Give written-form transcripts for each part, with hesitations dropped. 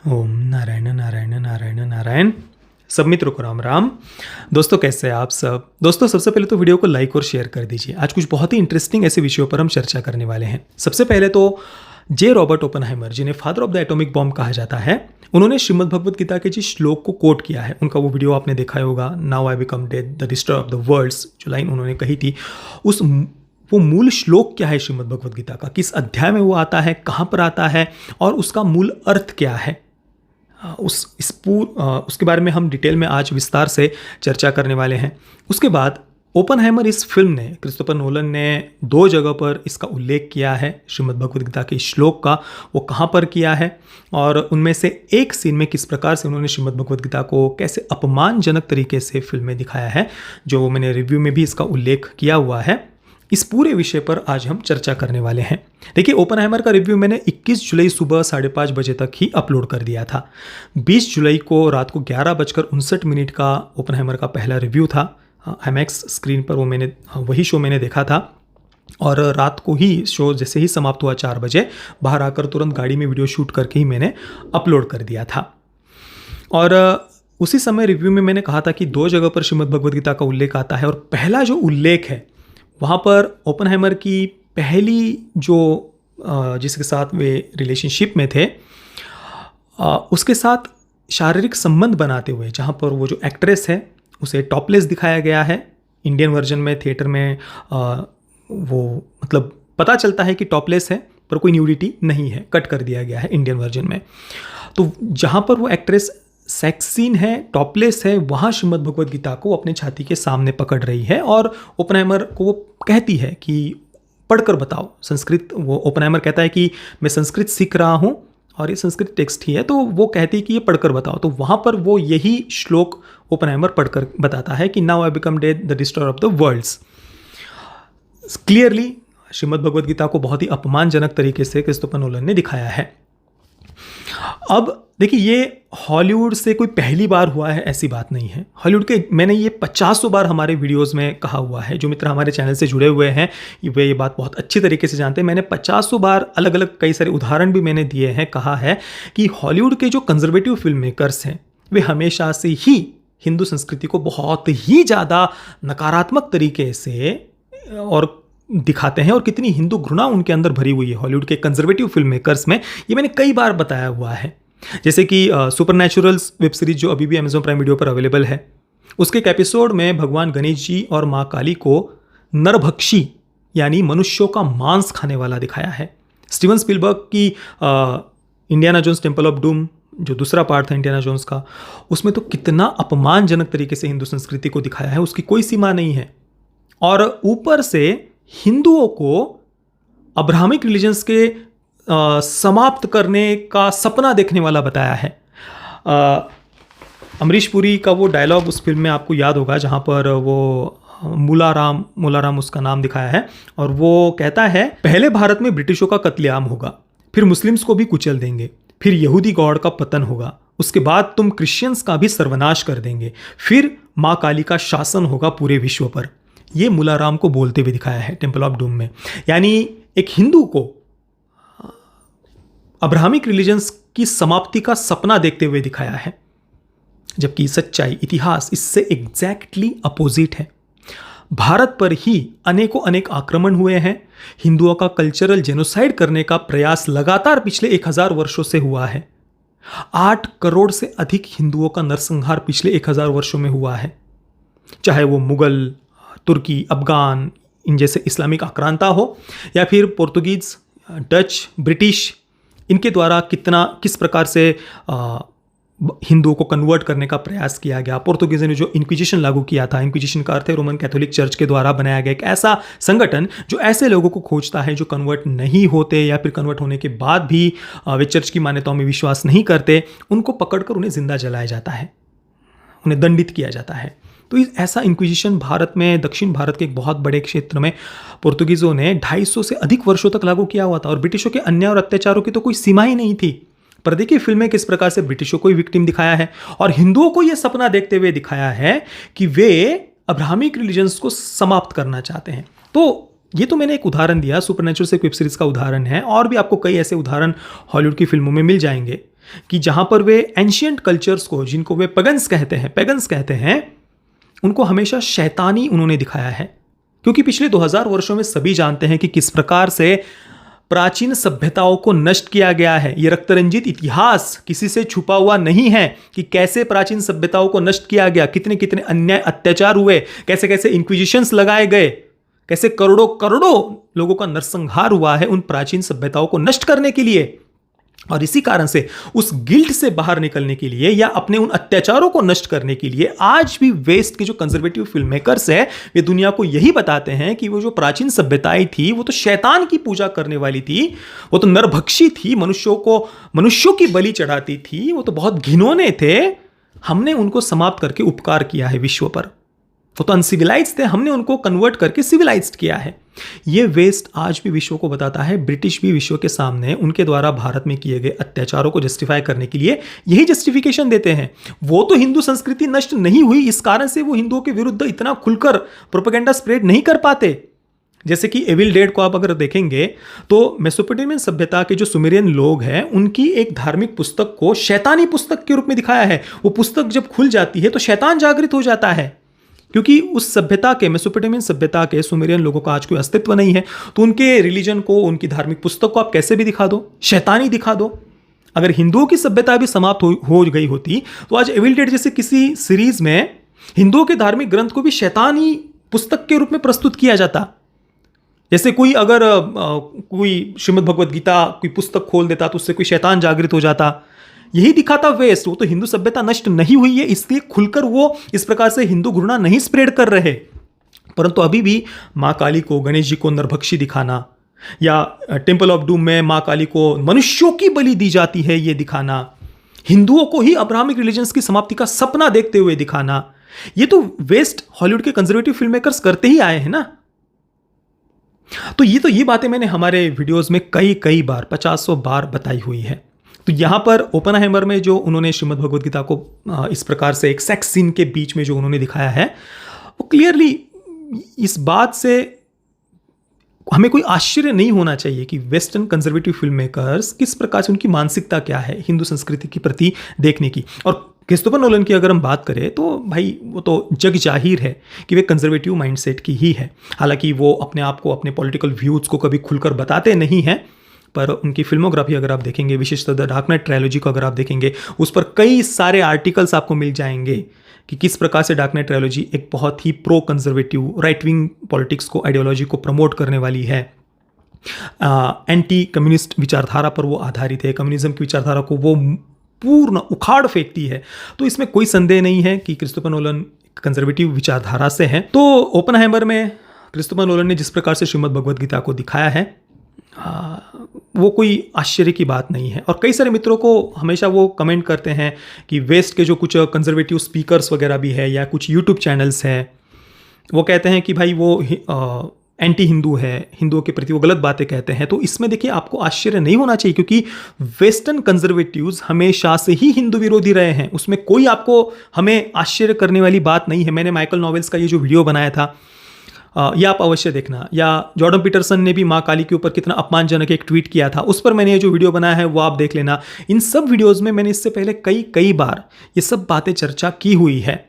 ओम नारायण नारायण नारायण नारायण। सब मित्रों को राम राम। दोस्तों कैसे हैं आप सब। दोस्तों सबसे पहले तो वीडियो को लाइक और शेयर कर दीजिए। आज कुछ बहुत ही इंटरेस्टिंग ऐसे विषयों पर हम चर्चा करने वाले हैं। सबसे पहले तो जे रॉबर्ट ओपनहाइमर, जिन्हें father of the atomic bomb कहा जाता है, उन्होंने श्रीमद् भगवत गीता के जिस श्लोक को कोट किया है, उनका वो वीडियो आपने देखा ही होगा, now I become death the destroyer of the worlds, जो लाइन उन्होंने कही थी, वो मूल श्लोक क्या है श्रीमद् भगवत गीता का, किस अध्याय में वो आता है, कहाँ पर आता है और उसका मूल अर्थ क्या है, उसके बारे में हम डिटेल में आज विस्तार से चर्चा करने वाले हैं। उसके बाद ओपनहाइमर इस फिल्म ने, क्रिस्टोफर नोलन ने 2 जगह पर इसका उल्लेख किया है श्रीमद् भगवत गीता के श्लोक का, वो कहाँ पर किया है और उनमें से एक सीन में किस प्रकार से उन्होंने श्रीमद् भगवत गीता को कैसे अपमानजनक तरीके से फिल्म में दिखाया है, जो मैंने रिव्यू में भी इसका उल्लेख किया हुआ है। इस पूरे विषय पर आज हम चर्चा करने वाले हैं। देखिए, ओपनहाइमर का रिव्यू मैंने 21 जुलाई सुबह 5:30 बजे तक ही अपलोड कर दिया था। 20 जुलाई को रात को 11:59 का ओपनहाइमर का पहला रिव्यू था। IMAX स्क्रीन पर वही शो मैंने देखा था और रात को ही शो जैसे ही समाप्त हुआ 4 बजे बाहर आकर तुरंत गाड़ी में वीडियो शूट करके ही मैंने अपलोड कर दिया था। और उसी समय रिव्यू में मैंने कहा था कि 2 जगह पर श्रीमद् भगवत गीता का उल्लेख आता है और पहला जो उल्लेख है वहाँ पर ओपनहाइमर की पहली जो जिसके साथ वे रिलेशनशिप में थे, उसके साथ शारीरिक संबंध बनाते हुए, जहाँ पर वो जो एक्ट्रेस है उसे टॉपलेस दिखाया गया है। इंडियन वर्जन में थिएटर में वो मतलब पता चलता है कि टॉपलेस है पर कोई न्यूडिटी नहीं है, कट कर दिया गया है इंडियन वर्जन में। तो जहाँ पर वो एक्ट्रेस सेक्स सीन है, टॉपलेस है, वहाँ श्रीमद् भगवत गीता को अपने छाती के सामने पकड़ रही है और ओपनहाइमर को वो कहती है कि पढ़कर बताओ संस्कृत। वो ओपनहाइमर कहता है कि मैं संस्कृत सीख रहा हूँ और ये संस्कृत टेक्स्ट ही है, तो वो कहती है कि ये पढ़कर बताओ। तो वहाँ पर वो यही श्लोक ओपनहाइमर पढ़कर बताता है कि now I become death the destroyer of the worlds. Clearly Shrimad Bhagavad Gita को बहुत ही अपमानजनक तरीके से क्रिस्टोफर नोलन ने दिखाया है। अब देखिए, ये हॉलीवुड से कोई पहली बार हुआ है ऐसी बात नहीं है। हॉलीवुड के मैंने ये 50 बार हमारे वीडियोस में कहा हुआ है। जो मित्र हमारे चैनल से जुड़े हुए हैं वे ये बात बहुत अच्छी तरीके से जानते हैं। मैंने 50 बार अलग अलग कई सारे उदाहरण भी मैंने दिए हैं, कहा है कि हॉलीवुड के जो कंजर्वेटिव फिल्म मेकर्स हैं वे हमेशा से ही हिंदू संस्कृति को बहुत ही ज़्यादा नकारात्मक तरीके से और दिखाते हैं और कितनी हिंदू घृणा उनके अंदर भरी हुई है हॉलीवुड के कंजर्वेटिव फिल्म मेकर्स में। ये मैंने कई बार बताया हुआ है। जैसे कि सुपरनैचुरल्स वेब सीरीज जो अभी भी अमेजॉन प्राइम वीडियो पर अवेलेबल है, उसके एक एपिसोड में भगवान गणेश जी और माँ काली को नरभक्षी यानी मनुष्यों का मांस खाने वाला दिखाया है। स्टीवन स्पीलबर्ग की Indiana Jones Temple of Doom, जो दूसरा पार्ट था इंडियाना जोन्स का, उसमें तो कितना अपमानजनक तरीके से हिंदू संस्कृति को दिखाया है, उसकी कोई सीमा नहीं है। और ऊपर से हिंदुओं को अब्राहमिक रिलीजन्स के समाप्त करने का सपना देखने वाला बताया है। अमरीश पुरी का वो डायलॉग उस फिल्म में आपको याद होगा, जहाँ पर वो मुलाराम उसका नाम दिखाया है और वो कहता है, पहले भारत में ब्रिटिशों का कत्लेआम होगा, फिर मुस्लिम्स को भी कुचल देंगे, फिर यहूदी गॉड का पतन होगा, उसके बाद तुम क्रिश्चियंस का भी सर्वनाश कर देंगे, फिर माँ काली का शासन होगा पूरे विश्व पर। ये मुलाराम को बोलते हुए दिखाया है टेम्पल ऑफ डूम में। यानी एक हिंदू को अब्राहमिक रिलीजन्स की समाप्ति का सपना देखते हुए दिखाया है, जबकि सच्चाई, इतिहास इससे एग्जैक्टली अपोजिट है। भारत पर ही अनेक आक्रमण हुए हैं। हिंदुओं का कल्चरल जेनोसाइड करने का प्रयास लगातार पिछले 1000 वर्षों से हुआ है। 8 करोड़ से अधिक हिंदुओं का नरसंहार पिछले 1000 वर्षों में हुआ है। चाहे वो मुगल, तुर्की, अफगान, इन जैसे इस्लामिक आक्रांता हो या फिर पोर्तुगीज, डच, ब्रिटिश, इनके द्वारा किस प्रकार से हिंदुओं को कन्वर्ट करने का प्रयास किया गया। पोर्तुगीज़ों ने जो इंक्विजिशन लागू किया था, इंक्विजिशन का अर्थ है रोमन कैथोलिक चर्च के द्वारा बनाया गया एक ऐसा संगठन जो ऐसे लोगों को खोजता है जो कन्वर्ट नहीं होते या फिर कन्वर्ट होने के बाद भी वे चर्च की मान्यताओं में विश्वास नहीं करते, उनको पकड़कर उन्हें जिंदा जलाया जाता है, उन्हें दंडित किया जाता है। तो ऐसा इंक्विजिशन भारत में, दक्षिण भारत के एक बहुत बड़े क्षेत्र में पोर्तुगीज़ों ने 250 से अधिक वर्षों तक लागू किया हुआ था और ब्रिटिशों के अन्याय और अत्याचारों की तो कोई सीमा ही नहीं थी। पर देखिए फिल्म में किस प्रकार से ब्रिटिशों को ही विक्टिम दिखाया है और हिंदुओं को यह सपना देखते हुए दिखाया है कि वे अब्राहमिक रिलीजन्स को समाप्त करना चाहते हैं। तो ये तो मैंने एक उदाहरण दिया, सुपरनैचुरल से वेब सीरीज का उदाहरण है, और भी आपको कई ऐसे उदाहरण हॉलीवुड की फिल्मों में मिल जाएंगे कि जहां पर वे एंशियंट कल्चर्स को, जिनको वे पेगन्स कहते हैं, उनको हमेशा शैतानी उन्होंने दिखाया है। क्योंकि पिछले 2000 वर्षों में सभी जानते हैं कि किस प्रकार से प्राचीन सभ्यताओं को नष्ट किया गया है। ये रक्तरंजित इतिहास किसी से छुपा हुआ नहीं है कि कैसे प्राचीन सभ्यताओं को नष्ट किया गया, कितने कितने अन्याय अत्याचार हुए, कैसे कैसे इंक्विजिशंस लगाए गए, कैसे करोड़ों करोड़ों लोगों का नरसंहार हुआ है उन प्राचीन सभ्यताओं को नष्ट करने के लिए। और इसी कारण से उस गिल्ट से बाहर निकलने के लिए या अपने उन अत्याचारों को नष्ट करने के लिए आज भी वेस्ट के जो कंजर्वेटिव फिल्म मेकर्स हैं वे दुनिया को यही बताते हैं कि वो जो प्राचीन सभ्यताएं थी वो तो शैतान की पूजा करने वाली थी, वो तो नरभक्षी थी, मनुष्यों की बलि चढ़ाती थी, वो तो बहुत घिनौने थे। हमने उनको समाप्त करके उपकार किया है विश्व पर। वो तो अनसिविलाइज्ड थे, हमने उनको कन्वर्ट करके सिविलाइज्ड किया है। ये वेस्ट आज भी विश्व को बताता है। ब्रिटिश भी विश्व के सामने उनके द्वारा भारत में किए गए अत्याचारों को जस्टिफाई करने के लिए यही जस्टिफिकेशन देते हैं। वो तो हिंदू संस्कृति नष्ट नहीं हुई, इस कारण से वो हिंदुओं के विरुद्ध इतना खुलकर प्रोपेगेंडा स्प्रेड नहीं कर पाते। जैसे कि एविल डेड को आप अगर देखेंगे तो मेसोपोटामियन सभ्यता के जो सुमेरियन लोग हैं उनकी एक धार्मिक पुस्तक को शैतानी पुस्तक के रूप में दिखाया है। वो पुस्तक जब खुल जाती है तो शैतान जागृत हो जाता है, क्योंकि उस सभ्यता के, मेसोपोटामियन सभ्यता के सुमेरियन लोगों का आज कोई अस्तित्व नहीं है। तो उनके रिलीजन को, उनकी धार्मिक पुस्तक को आप कैसे भी दिखा दो, शैतानी दिखा दो। अगर हिंदुओं की सभ्यता भी समाप्त हो गई होती तो आज एविल डेड जैसे किसी सीरीज में हिंदुओं के धार्मिक ग्रंथ को भी शैतानी पुस्तक के रूप में प्रस्तुत किया जाता। जैसे कोई अगर कोई श्रीमद् भगवद गीता कोई पुस्तक खोल देता तो उससे कोई शैतान जागृत हो जाता। यही दिखाता वेस्ट। वो तो हिंदू सभ्यता नष्ट नहीं हुई है, इसलिए खुलकर वो इस प्रकार से हिंदू घृणा नहीं स्प्रेड कर रहे। परंतु अभी भी माँ काली को, गणेश जी को नरभक्षी दिखाना, या टेम्पल ऑफ डूम में माँ काली को मनुष्यों की बलि दी जाती है ये दिखाना, हिंदुओं को ही अब्राहमिक रिलीजन्स की समाप्ति का सपना देखते हुए दिखाना, ये तो वेस्ट हॉलीवुड के कंजर्वेटिव फिल्म मेकर्स करते ही आए हैं ना। तो ये बातें मैंने हमारे वीडियोस में कई बार 50 बार बताई हुई है। तो यहाँ पर ओपेनहाइमर में जो उन्होंने श्रीमद् भगवद गीता को इस प्रकार से एक सेक्स सीन के बीच में जो उन्होंने दिखाया है, वो क्लियरली इस बात से हमें कोई आश्चर्य नहीं होना चाहिए कि वेस्टर्न कंजर्वेटिव फिल्म मेकर्स किस प्रकार से, उनकी मानसिकता क्या है हिंदू संस्कृति के प्रति देखने की। और क्रिस्टोफर नोलन की अगर हम बात करें तो भाई वो तो जग जाहिर है कि वे कंजर्वेटिव माइंडसेट की ही है। हालांकि वो अपने आप को, अपने पॉलिटिकल व्यूज़ को कभी खुलकर बताते नहीं हैं, पर उनकी फिल्मोग्राफी अगर आप देखेंगे, विशेषतः द डार्क नाइट ट्रायलॉजी को अगर आप देखेंगे, उस पर कई सारे आर्टिकल्स आपको मिल जाएंगे कि किस प्रकार से डार्क नाइट ट्रायलॉजी एक बहुत ही pro conservative, right wing politics को, आइडियोलॉजी को प्रमोट करने वाली है। एंटी कम्युनिस्ट विचारधारा पर वो आधारित है, कम्युनिज्म की विचारधारा को वो पूर्ण उखाड़ फेंकती है। तो इसमें कोई संदेह नहीं है कि क्रिस्टोफर नोलन कंजर्वेटिव विचारधारा से है। तो ओपेनहाइमर में क्रिस्टोफर नोलन ने जिस प्रकार से श्रीमद् भगवद गीता को दिखाया है, वो कोई आश्चर्य की बात नहीं है। और कई सारे मित्रों को हमेशा वो कमेंट करते हैं कि वेस्ट के जो कुछ कंजर्वेटिव स्पीकर्स वगैरह भी है या कुछ यूट्यूब चैनल्स हैं, वो कहते हैं कि भाई वो एंटी हिंदू है, हिंदुओं के प्रति वो गलत बातें कहते हैं। तो इसमें देखिए आपको आश्चर्य नहीं होना चाहिए, क्योंकि वेस्टर्न कंजर्वेटिव्स हमेशा से ही हिंदू विरोधी रहे हैं। उसमें कोई आपको हमें आश्चर्य करने वाली बात नहीं है। मैंने माइकल नॉवेल्स का ये जो वीडियो बनाया था, या आप अवश्य देखना, या जॉर्डन पीटरसन ने भी माँ काली के ऊपर कितना अपमानजनक एक ट्वीट किया था, उस पर मैंने ये जो वीडियो बनाया है वो आप देख लेना। इन सब वीडियोस में मैंने इससे पहले कई बार ये सब बातें चर्चा की हुई है।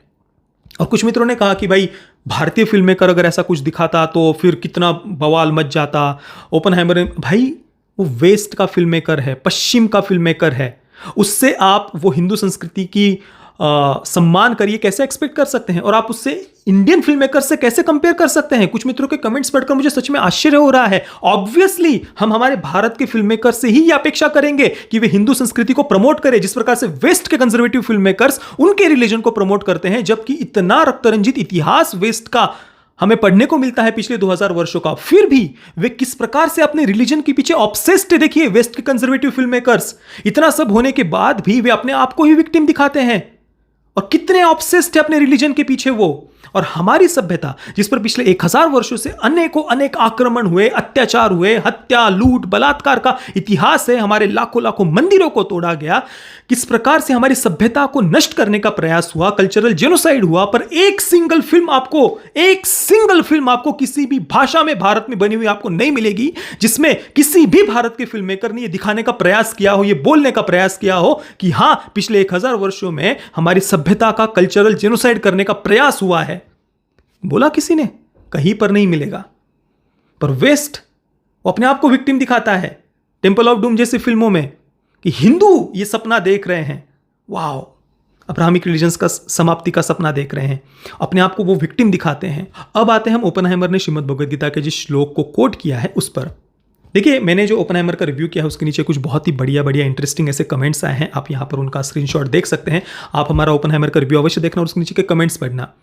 और कुछ मित्रों ने कहा कि भाई भारतीय फिल्म मेकर अगर ऐसा कुछ दिखाता तो फिर कितना बवाल मच जाता। ओपेनहाइमर, भाई वो वेस्ट का फिल्म मेकर है, पश्चिम का फिल्म मेकर है, उससे आप वो हिंदू संस्कृति की सम्मान करिए कैसे एक्सपेक्ट कर सकते हैं? और आप उससे इंडियन फिल्म मेकर से कैसे कंपेयर कर सकते हैं? कुछ मित्रों के कमेंट्स पढ़कर मुझे सच में आश्चर्य हो रहा है। ऑब्वियसली हम हमारे भारत के फिल्म मेकर से ही ये अपेक्षा करेंगे कि वे हिंदू संस्कृति को प्रमोट करें, जिस प्रकार से वेस्ट के कंजर्वेटिव फिल्म मेकर्स उनके रिलीजन को प्रमोट करते हैं, जबकि इतना रक्तरंजित इतिहास वेस्ट का हमें पढ़ने को मिलता है पिछले 2000 वर्षों का। फिर भी वे किस प्रकार से अपने रिलीजन के पीछे ऑब्सेस्ड है। देखिए वेस्ट के कंजर्वेटिव फिल्म मेकर्स, इतना सब होने के बाद भी वे अपने आप को ही विक्टिम दिखाते हैं, और कितने ऑब्सेस्ड है अपने रिलीजन के पीछे वो। और हमारी सभ्यता जिस पर पिछले 1000 वर्षों से अनेकों अनेक आक्रमण हुए, अत्याचार हुए, हत्या, लूट, बलात्कार का इतिहास है, हमारे लाखों लाखों मंदिरों को तोड़ा गया, किस प्रकार से हमारी सभ्यता को नष्ट करने का प्रयास हुआ, कल्चरल जेनोसाइड हुआ, पर एक सिंगल फिल्म आपको किसी भी भाषा में भारत में बनी हुई आपको नहीं मिलेगी जिसमें किसी भी भारत के फिल्म मेकर ने यह दिखाने का प्रयास किया हो, यह बोलने का प्रयास किया हो कि हां, पिछले 1000 वर्षों में हमारी सभ्यता का कल्चरल जेनोसाइड करने का प्रयास हुआ है। बोला किसी ने? कहीं पर नहीं मिलेगा। पर वेस्ट वो अपने आप को विक्टिम दिखाता है टेंपल ऑफ डूम जैसी फिल्मों में कि हिंदू ये सपना देख रहे हैं, वाह, अब्राहमिक रिलीजन्स का समाप्ति का सपना देख रहे हैं, अपने आप को वो विक्टिम दिखाते हैं। अब आते हैं हम ओपेनहाइमर ने श्रीमद् भगवद गीता के जिस श्लोक को कोट किया है उस पर। देखिए, मैंने जो ओपेनहाइमर का रिव्यू किया है उसके नीचे कुछ बहुत ही बढ़िया बढ़िया इंटरेस्टिंग ऐसे कमेंट्स आए हैं, आप यहाँ पर उनका स्क्रीनशॉट देख सकते हैं। आप हमारा ओपेनहाइमर का रिव्यू अवश्य देखना और उसके नीचे के कमेंट्स पढ़ना।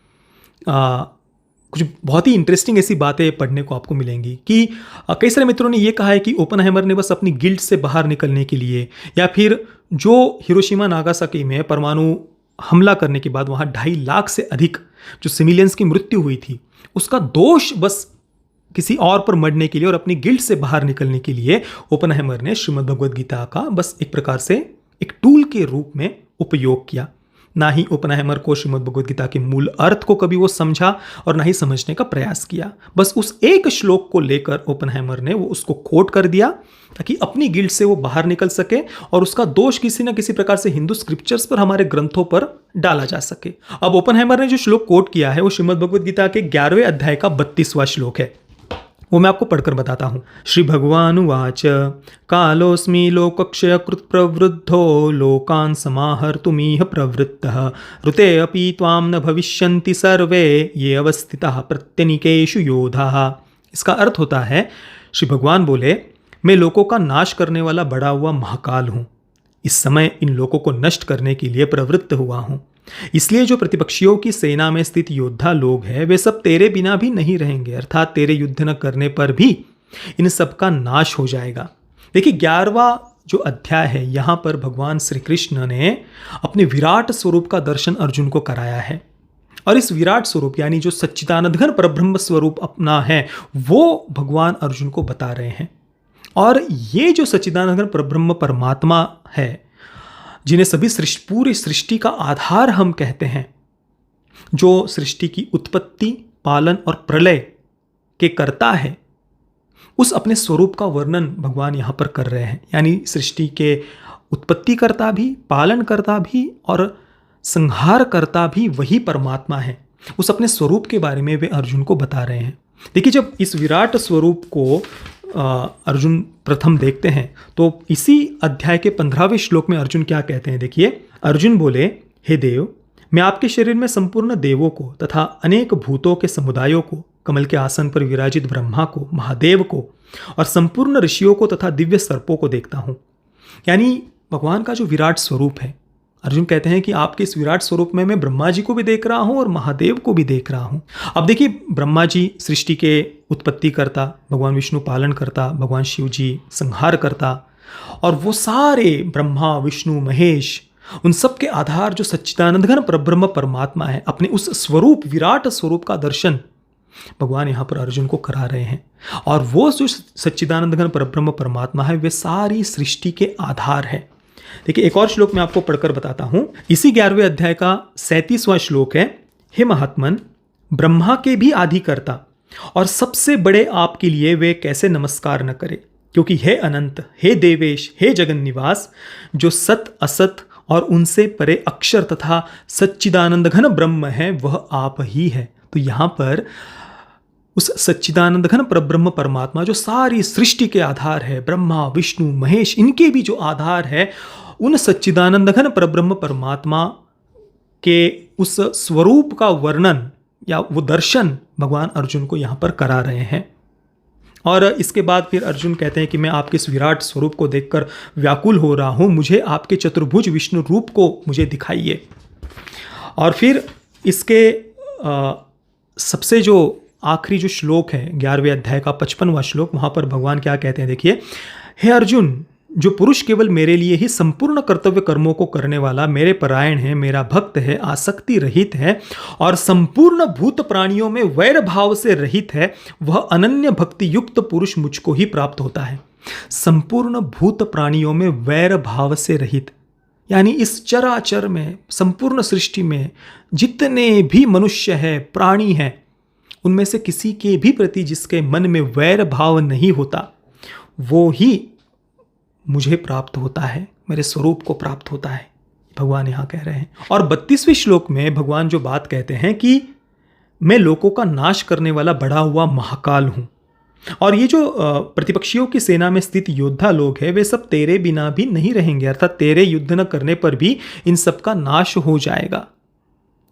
कुछ बहुत ही इंटरेस्टिंग ऐसी बातें पढ़ने को आपको मिलेंगी कि कई सारे मित्रों ने यह कहा है कि ओपेनहाइमर ने बस अपनी गिल्ट से बाहर निकलने के लिए, या फिर जो हिरोशिमा नागासाकी में परमाणु हमला करने के बाद वहाँ 2.5 लाख से अधिक जो सिविलियंस की मृत्यु हुई थी, उसका दोष बस किसी और पर मरने के लिए और अपनी गिल्ट से बाहर निकलने के लिए ओपेनहाइमर ने श्रीमद् भगवद गीता का बस एक प्रकार से एक टूल के रूप में उपयोग किया। ना ही ओपेनहाइमर को श्रीमद् भगवद गीता के मूल अर्थ को कभी वो समझा और ना ही समझने का प्रयास किया। बस उस एक श्लोक को लेकर ओपेनहाइमर ने वो उसको कोट कर दिया ताकि अपनी गिल्ट से वो बाहर निकल सके और उसका दोष किसी न किसी प्रकार से हिंदू स्क्रिप्चर्स पर, हमारे ग्रंथों पर डाला जा सके। अब ओपेनहाइमर ने जो श्लोक कोट किया है वो श्रीमद् भगवद गीता के 11वें अध्याय का 32वां श्लोक है। वो मैं आपको पढ़कर बताता हूँ। श्री भगवानुवाच कालोऽस्मि लोकक्षयकृत् प्रवृद्धो लोकान् समाहर्तुमिह प्रवृत्तः ऋते अपि त्वां न भविष्यन्ति सर्वे ये अवस्थिताः प्रत्यनीकेषु योधाः। इसका अर्थ होता है, श्री भगवान बोले, मैं लोगों का नाश करने वाला बड़ा हुआ महाकाल हूँ, इस समय इन लोगों को नष्ट करने के लिए प्रवृत्त हुआ हूँ। इसलिए जो प्रतिपक्षियों की सेना में स्थित योद्धा लोग हैं वे सब तेरे बिना भी नहीं रहेंगे, अर्थात तेरे युद्ध न करने पर भी इन सब का नाश हो जाएगा। देखिए, 11वां जो अध्याय है, यहाँ पर भगवान श्री कृष्ण ने अपने विराट स्वरूप का दर्शन अर्जुन को कराया है और इस विराट स्वरूप यानी जो सच्चिदानंद घन परब्रह्म स्वरूप अपना है वो भगवान अर्जुन को बता रहे हैं। और ये जो सच्चिदानंद घन परब्रह्म परमात्मा है, जिन्हें सभी पूरी सृष्टि का आधार हम कहते हैं, जो सृष्टि की उत्पत्ति, पालन और प्रलय के कर्ता है, उस अपने स्वरूप का वर्णन भगवान यहाँ पर कर रहे हैं। यानी सृष्टि के उत्पत्ति करता भी, पालन करता भी और संहार करता भी वही परमात्मा है। उस अपने स्वरूप के बारे में वे अर्जुन को बता रहे हैं। देखिए, जब इस विराट स्वरूप को अर्जुन प्रथम देखते हैं तो इसी अध्याय के 15वें श्लोक में अर्जुन क्या कहते हैं, देखिए। अर्जुन बोले, हे देव, मैं आपके शरीर में संपूर्ण देवों को तथा अनेक भूतों के समुदायों को, कमल के आसन पर विराजित ब्रह्मा को, महादेव को और संपूर्ण ऋषियों को तथा दिव्य सर्पों को देखता हूँ। यानी भगवान का जो विराट स्वरूप है, अर्जुन कहते हैं कि आपके इस विराट स्वरूप में मैं ब्रह्मा जी को भी देख रहा हूं और महादेव को भी देख रहा हूं। अब देखिए, ब्रह्मा जी सृष्टि के उत्पत्ति करता, भगवान विष्णु पालन करता, भगवान शिव जी संहार करता, और वो सारे ब्रह्मा, विष्णु, महेश, उन सब के आधार जो सच्चिदानंद घन परब्रह्म परमात्मा है, अपने उस स्वरूप, विराट स्वरूप का दर्शन भगवान यहाँ पर अर्जुन को करा रहे हैं। और वो जो सच्चिदानंद घन परब्रह्म परमात्मा है वे सारी सृष्टि के आधार है। देखिए, एक और श्लोक मैं आपको पढ़कर बताता हूं। इसी 11वें अध्याय का 37वां श्लोक है, हे महात्मन, ब्रह्मा के भी आदिकर्ता और सबसे बड़े आपके लिए वे कैसे नमस्कार न करे, क्योंकि हे अनंत, हे देवेश, हे जगन निवास, जो सत असत और उनसे परे अक्षर तथा सच्चिदानंद घन ब्रह्म है वह आप ही है। तो यहाँ पर उस सच्चिदानंद घन परब्रह्म परमात्मा जो सारी सृष्टि के आधार है, ब्रह्मा, विष्णु, महेश, इनके भी जो आधार है, उन सच्चिदानंद घन परब्रह्म परमात्मा के उस स्वरूप का वर्णन या वो दर्शन भगवान अर्जुन को यहाँ पर करा रहे हैं। और इसके बाद फिर अर्जुन कहते हैं कि मैं आपके इस विराट स्वरूप को देखकर व्याकुल हो रहा हूँ, मुझे आपके चतुर्भुज विष्णु रूप को मुझे दिखाइए। और फिर इसके सबसे जो आखिरी जो श्लोक है 11वें अध्याय का 55वां श्लोक, वहाँ पर भगवान क्या कहते हैं, देखिए, हे अर्जुन, जो पुरुष केवल मेरे लिए ही संपूर्ण कर्तव्य कर्मों को करने वाला, मेरे परायण है, मेरा भक्त है, आसक्ति रहित है और संपूर्ण भूत प्राणियों में वैर भाव से रहित है, वह अनन्य भक्ति युक्त पुरुष मुझको ही प्राप्त होता है। संपूर्ण भूत प्राणियों में वैर भाव से रहित, यानी इस चराचर में, संपूर्ण सृष्टि में जितने भी मनुष्य है, प्राणी है, उनमें से किसी के भी प्रति जिसके मन में वैर भाव नहीं होता, वो ही मुझे प्राप्त होता है, मेरे स्वरूप को प्राप्त होता है, भगवान यहाँ कह रहे हैं। और 32वें श्लोक में भगवान जो बात कहते हैं कि मैं लोकों का नाश करने वाला बढ़ा हुआ महाकाल हूँ, और ये जो प्रतिपक्षियों की सेना में स्थित योद्धा लोग हैं, वे सब तेरे बिना भी नहीं रहेंगे, अर्थात तेरे युद्ध न करने पर भी इन सब का नाश हो जाएगा।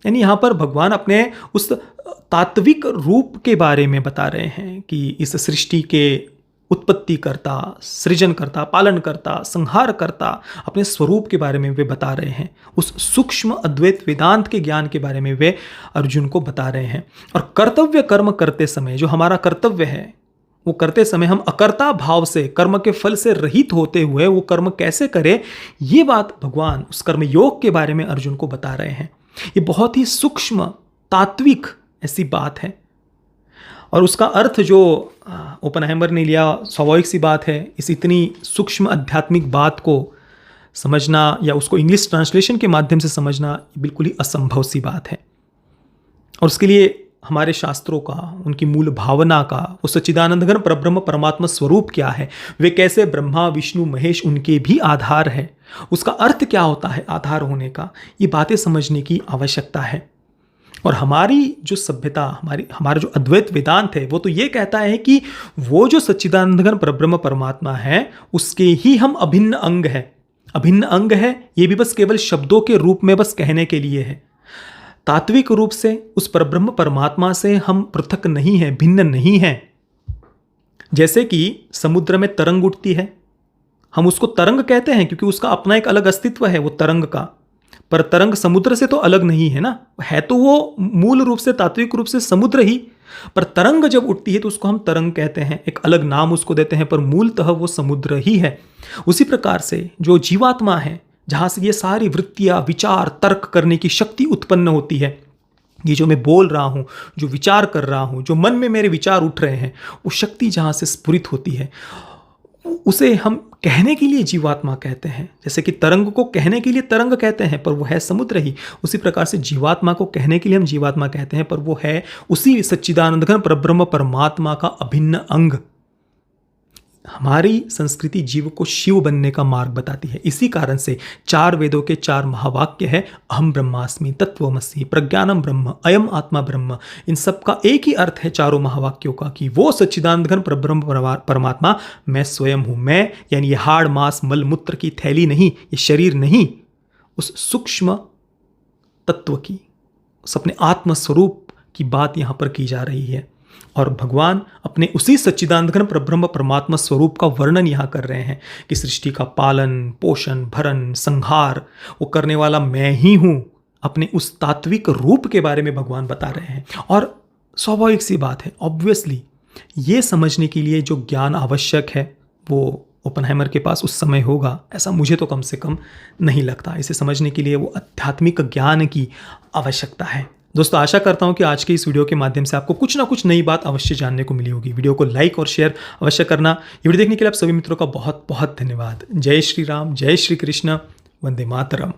यानी यहाँ पर भगवान अपने उस तात्विक रूप के बारे में बता रहे हैं कि इस सृष्टि के उत्पत्ति करता, सृजन करता, पालन करता, संहार करता, अपने स्वरूप के बारे में वे बता रहे हैं। उस सूक्ष्म अद्वैत वेदांत के ज्ञान के बारे में वे अर्जुन को बता रहे हैं। और कर्तव्य कर्म करते समय, जो हमारा कर्तव्य है, वो करते समय हम अकर्ता भाव से, कर्म के फल से रहित होते हुए वो कर्म कैसे करें, ये बात भगवान उस कर्म योग के बारे में अर्जुन को बता रहे हैं। ये बहुत ही सूक्ष्म तात्विक ऐसी बात है, और उसका अर्थ जो ओपनहाइमर ने लिया, स्वाभाविक सी बात है। इस इतनी सूक्ष्म आध्यात्मिक बात को समझना या उसको इंग्लिश ट्रांसलेशन के माध्यम से समझना बिल्कुल ही असंभव सी बात है। और उसके लिए हमारे शास्त्रों का, उनकी मूल भावना का, वो सच्चिदानंद घन परब्रह्म परमात्मा स्वरूप क्या है, वे कैसे ब्रह्मा विष्णु महेश उनके भी आधार है, उसका अर्थ क्या होता है आधार होने का, ये बातें समझने की आवश्यकता है। और हमारी जो सभ्यता, हमारा जो अद्वैत वेदांत है, वो तो ये कहता है कि वो जो सच्चिदानंद घन परब्रह्म परमात्मा है, उसके ही हम अभिन्न अंग है। अभिन्न अंग है ये भी बस केवल शब्दों के रूप में बस कहने के लिए है। तात्विक रूप से उस परब्रह्म परमात्मा से हम पृथक नहीं हैं, भिन्न नहीं हैं। जैसे कि समुद्र में तरंग उठती है, हम उसको तरंग कहते हैं क्योंकि उसका अपना एक अलग अस्तित्व है वो तरंग का, पर तरंग समुद्र से तो अलग नहीं है ना, है तो वो मूल रूप से तात्विक रूप से समुद्र ही, पर तरंग जब उठती है तो उसको हम तरंग कहते हैं, एक अलग नाम उसको देते हैं, पर मूलतः वो समुद्र ही है। उसी प्रकार से जो जीवात्मा है, जहाँ से ये सारी वृत्तियाँ, विचार, तर्क करने की शक्ति उत्पन्न होती है, ये जो मैं बोल रहा हूँ, जो विचार कर रहा हूँ, जो मन में मेरे विचार उठ रहे हैं, वो शक्ति जहाँ से स्फुरित होती है, उसे हम कहने के लिए जीवात्मा कहते हैं। जैसे कि तरंग को कहने के लिए तरंग कहते हैं, पर वो है समुद्र ही। उसी प्रकार से जीवात्मा को कहने के लिए हम जीवात्मा कहते हैं, पर वो है उसी सच्चिदानंद घन परब्रह्म परमात्मा का अभिन्न अंग। हमारी संस्कृति जीव को शिव बनने का मार्ग बताती है। इसी कारण से 4 वेदों के 4 महावाक्य है, अहम ब्रह्मास्मि, तत्वमसि, प्रज्ञानम ब्रह्म, अयम आत्मा ब्रह्म। इन सब का एक ही अर्थ है चारों महावाक्यों का कि वो सच्चिदानंद घन परब्रह्म परमात्मा मैं स्वयं हूँ। मैं यानी ये हाड़ मांस मल मूत्र की थैली नहीं, ये शरीर नहीं, उस सूक्ष्म तत्व की, उस अपने आत्मस्वरूप की बात यहाँ पर की जा रही है। और भगवान अपने उसी सच्चिदानंद घन परब्रह्म परमात्मा स्वरूप का वर्णन यहाँ कर रहे हैं कि सृष्टि का पालन पोषण भरण संहार वो करने वाला मैं ही हूँ। अपने उस तात्विक रूप के बारे में भगवान बता रहे हैं। और स्वाभाविक सी बात है, ऑब्वियसली ये समझने के लिए जो ज्ञान आवश्यक है वो ओपनहाइमर के पास उस समय होगा, ऐसा मुझे तो कम से कम नहीं लगता। इसे समझने के लिए वो आध्यात्मिक ज्ञान की आवश्यकता है। दोस्तों, आशा करता हूं कि आज के इस वीडियो के माध्यम से आपको कुछ ना कुछ नई बात अवश्य जानने को मिली होगी। वीडियो को लाइक और शेयर अवश्य करना। ये वीडियो देखने के लिए आप सभी मित्रों का बहुत बहुत धन्यवाद। जय श्री राम, जय श्री कृष्ण, वंदे मातरम।